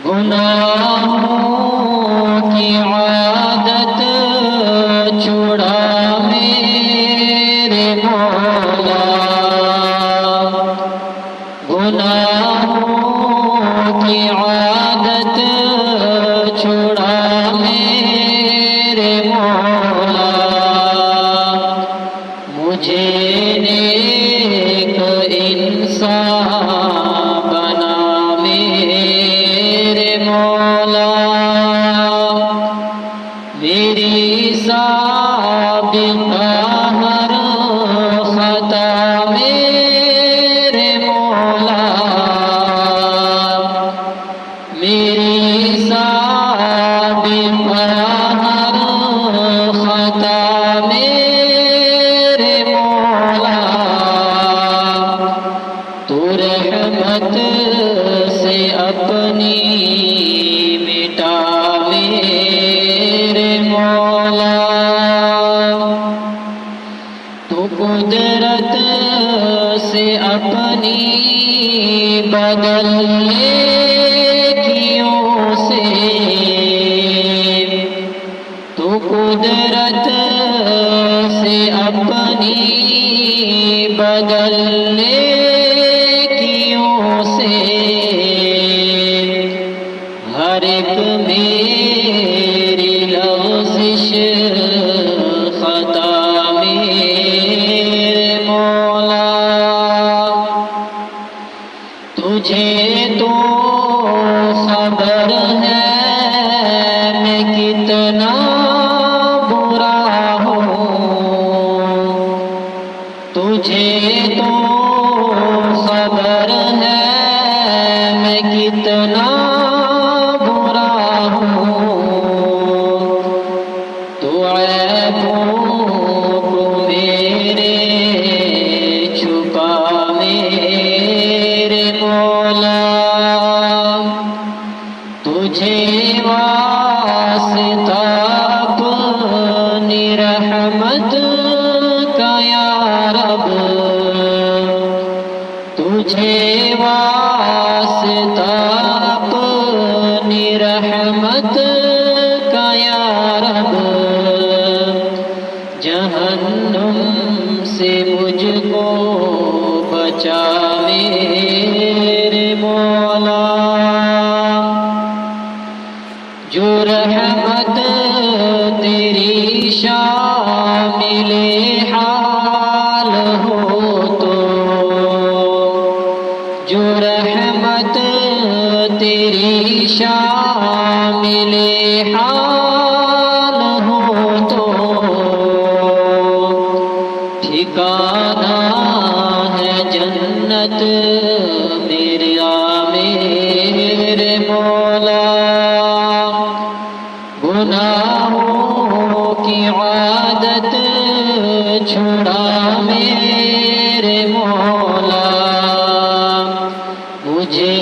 گناہوں کی عادت چھڑا میرے مولا، گناہوں کی عادت چھڑا میرے مولا، مجھے نیک انسان بنا میرے مولا، میری سابقہ ہر خطا میرے مولا، میری سابقہ ہر خطا میرے مولا، تو رحمت سے اپنی مٹا میرے مولا، تو قدرت سے اپنی بدل نیکیوں سے، تو قدرت سے اپنی بدل نیکیوں سے، ہر ایک میری لغزش خطا میرے مولا، تجھے تو خبر ہے میں کتنا برا ہوں، تجھے تو خبر ہے میں کتنا برا ہوں، تو عیبوں کو میرے چھپا میرے مولا، تجھے واسطہ اپنی رحمت کا یا رب، تجھے واسطہ اپنی رحمت کا یا رب، جہنم سے مجھ کو بچا میرے مولا، جو رحمت تیری شامل حال ہو تو، جو رحمت تیری شامل حال ہو تو، ٹھکانہ ہے جنت میرے مولا، گناہوں کی عادت چھڑا میرے مولا، مجھے